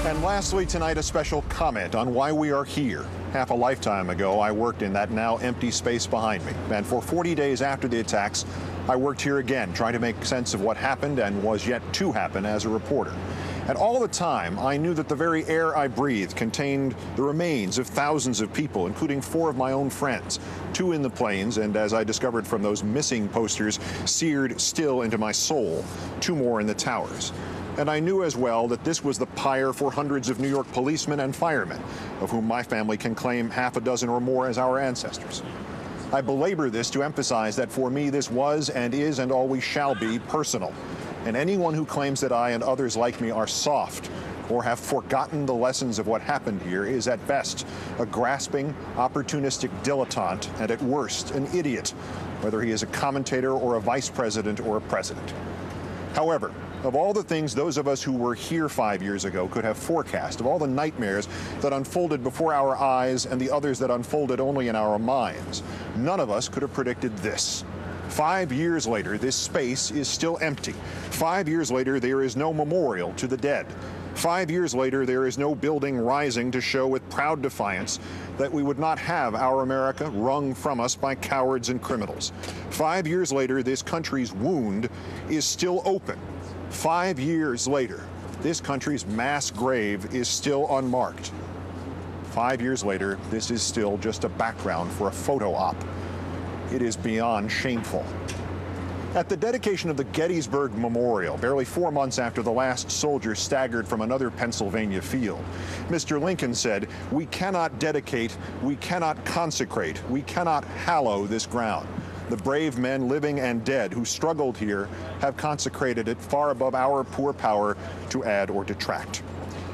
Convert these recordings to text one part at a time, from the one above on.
And lastly tonight, a special comment on why we are here. Half a lifetime ago, I worked in that now empty space behind me. And for 40 days after the attacks, I worked here again, trying to make sense of what happened and was yet to happen as a reporter. And all the time, I knew that the very air I breathed contained the remains of thousands of people, including 4 of my own friends, 2 in the planes, and as I discovered from those missing posters, seared still into my soul, 2 more in the towers. And I knew as well that this was the pyre for hundreds of New York policemen and firemen, of whom my family can claim half a dozen or more as our ancestors. I belabor this to emphasize that for me this was and is and always shall be personal. And anyone who claims that I and others like me are soft or have forgotten the lessons of what happened here is at best a grasping, opportunistic dilettante and at worst an idiot, whether he is a commentator or a vice president or a president. However, of all the things those of us who were here 5 years ago could have forecast, of all the nightmares that unfolded before our eyes and the others that unfolded only in our minds, none of us could have predicted this. 5 years later, this space is still empty. 5 years later, there is no memorial to the dead. 5 years later, there is no building rising to show with proud defiance that we would not have our America wrung from us by cowards and criminals. 5 years later, this country's wound is still open. 5 years later, this country's mass grave is still unmarked. 5 years later, this is still just a background for a photo op. It is beyond shameful. At the dedication of the Gettysburg Memorial, barely 4 months after the last soldier staggered from another Pennsylvania field, Mr. Lincoln said, "We cannot dedicate, we cannot consecrate, we cannot hallow this ground. The brave men, living and dead, who struggled here have consecrated it far above our poor power to add or detract."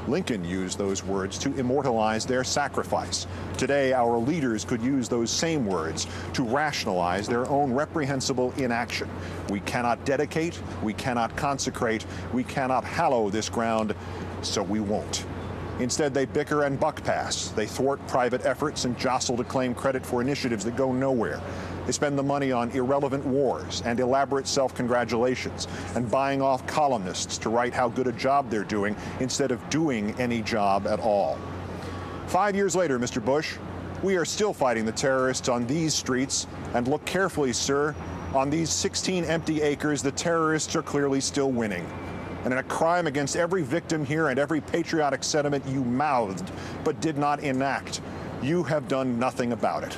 Lincoln used those words to immortalize their sacrifice. Today, our leaders could use those same words to rationalize their own reprehensible inaction. We cannot dedicate, we cannot consecrate, we cannot hallow this ground, so we won't. Instead, they bicker and buck pass. They thwart private efforts and jostle to claim credit for initiatives that go nowhere. They spend the money on irrelevant wars and elaborate self-congratulations and buying off columnists to write how good a job they're doing instead of doing any job at all. 5 years later, Mr. Bush, we are still fighting the terrorists on these streets. And look carefully, sir, on these 16 empty acres, the terrorists are clearly still winning. And in a crime against every victim here and every patriotic sentiment you mouthed but did not enact, you have done nothing about it.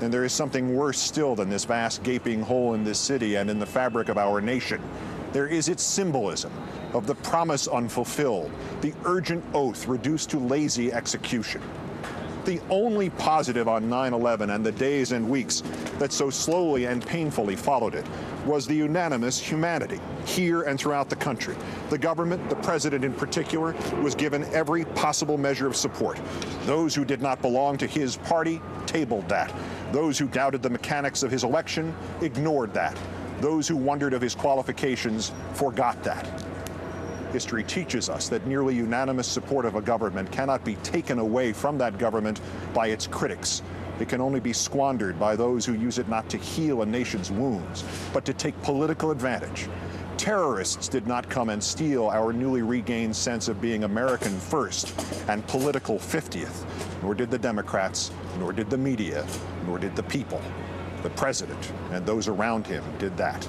And there is something worse still than this vast gaping hole in this city and in the fabric of our nation. There is its symbolism of the promise unfulfilled, the urgent oath reduced to lazy execution. The only positive on 9/11 and the days and weeks that so slowly and painfully followed it was the unanimous humanity here and throughout the country. The government, the president in particular, was given every possible measure of support. Those who did not belong to his party tabled that. Those who doubted the mechanics of his election ignored that. Those who wondered of his qualifications forgot that. History teaches us that nearly unanimous support of a government cannot be taken away from that government by its critics. It can only be squandered by those who use it not to heal a nation's wounds, but to take political advantage. Terrorists did not come and steal our newly regained sense of being American first and political 50th, nor did the Democrats, nor did the media, nor did the people. The president and those around him did that.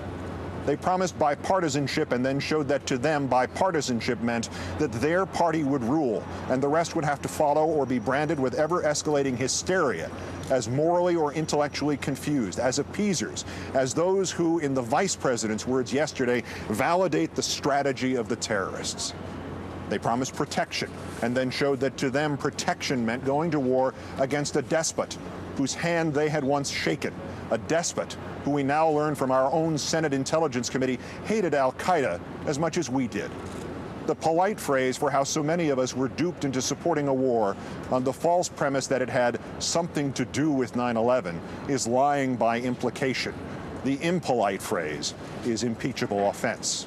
They promised bipartisanship and then showed that to them bipartisanship meant that their party would rule and the rest would have to follow or be branded with ever-escalating hysteria as morally or intellectually confused, as appeasers, as those who, in the vice president's words yesterday, validate the strategy of the terrorists. They promised protection and then showed that to them protection meant going to war against a despot whose hand they had once shaken, a despot who we now learn from our own Senate Intelligence Committee hated Al-Qaeda as much as we did. The polite phrase for how so many of us were duped into supporting a war on the false premise that it had something to do with 9/11 is lying by implication. The impolite phrase is impeachable offense.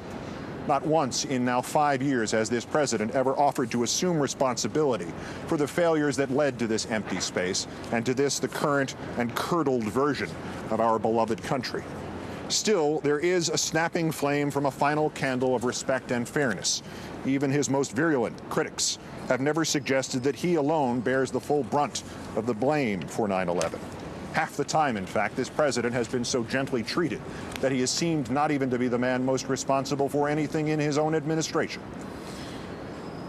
Not once in now 5 years has this president ever offered to assume responsibility for the failures that led to this empty space and to this, the current and curdled version of our beloved country. Still, there is a snapping flame from a final candle of respect and fairness. Even his most virulent critics have never suggested that he alone bears the full brunt of the blame for 9/11. Half the time, in fact, this president has been so gently treated that he has seemed not even to be the man most responsible for anything in his own administration.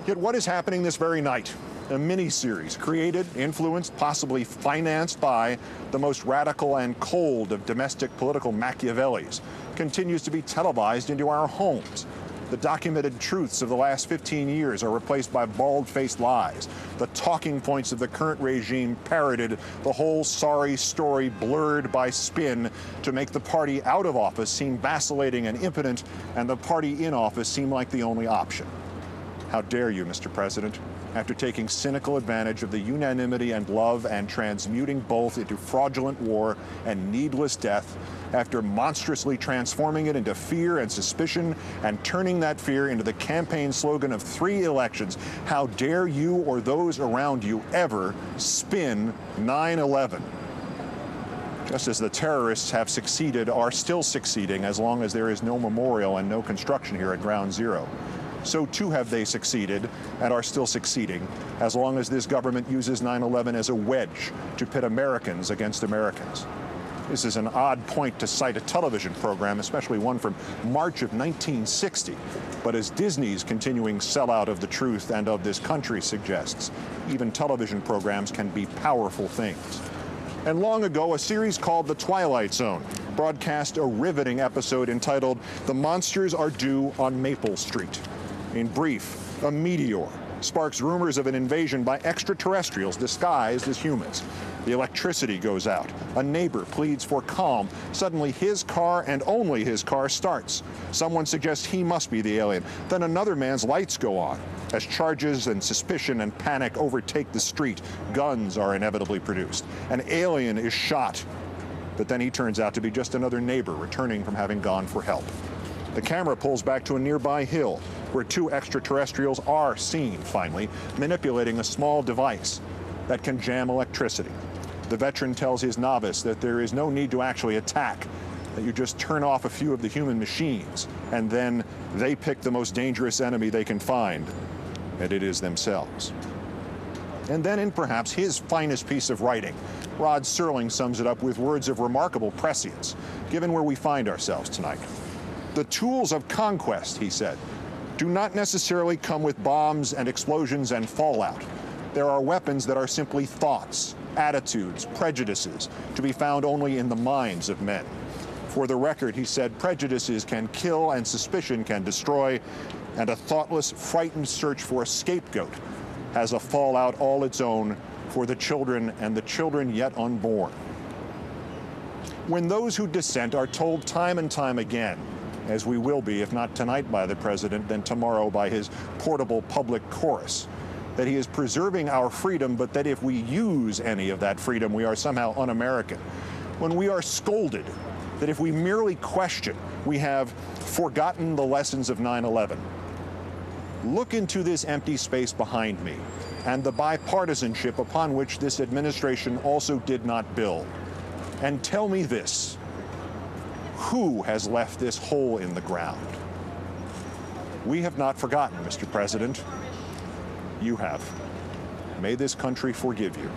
Yet what is happening this very night? A mini-series created, influenced, possibly financed by the most radical and cold of domestic political Machiavellis continues to be televised into our homes. The documented truths of the last 15 years are replaced by bald-faced lies. The talking points of the current regime parroted, the whole sorry story blurred by spin to make the party out of office seem vacillating and impotent, and the party in office seem like the only option. How dare you, Mr. President, after taking cynical advantage of the unanimity and love and transmuting both into fraudulent war and needless death, after monstrously transforming it into fear and suspicion and turning that fear into the campaign slogan of 3 elections, how dare you or those around you ever spin 9/11? Just as the terrorists have succeeded, are still succeeding as long as there is no memorial and no construction here at Ground Zero, so too have they succeeded and are still succeeding as long as this government uses 9/11 as a wedge to pit Americans against Americans. This is an odd point to cite a television program, especially one from March of 1960. But as Disney's continuing sellout of the truth and of this country suggests, even television programs can be powerful things. And long ago, a series called The Twilight Zone broadcast a riveting episode entitled "The Monsters Are Due on Maple Street." In brief, a meteor sparks rumors of an invasion by extraterrestrials disguised as humans. The electricity goes out. A neighbor pleads for calm. Suddenly, his car and only his car starts. Someone suggests he must be the alien. Then another man's lights go on. As charges and suspicion and panic overtake the street, guns are inevitably produced. An alien is shot. But then he turns out to be just another neighbor returning from having gone for help. The camera pulls back to a nearby hill where 2 extraterrestrials are seen, finally, manipulating a small device that can jam electricity. The veteran tells his novice that there is no need to actually attack, that you just turn off a few of the human machines, and then they pick the most dangerous enemy they can find, and it is themselves. And then in perhaps his finest piece of writing, Rod Serling sums it up with words of remarkable prescience, given where we find ourselves tonight. The tools of conquest, he said, do not necessarily come with bombs and explosions and fallout. There are weapons that are simply thoughts, attitudes, prejudices, to be found only in the minds of men. For the record, he said, prejudices can kill and suspicion can destroy, and a thoughtless, frightened search for a scapegoat has a fallout all its own for the children and the children yet unborn. When those who dissent are told time and time again, as we will be, if not tonight by the president, then tomorrow by his portable public chorus, that he is preserving our freedom, but that if we use any of that freedom, we are somehow un-American. When we are scolded that if we merely question, we have forgotten the lessons of 9/11. Look into this empty space behind me and the bipartisanship upon which this administration also did not build. And tell me this: who has left this hole in the ground? We have not forgotten, Mr. President. You have. May this country forgive you.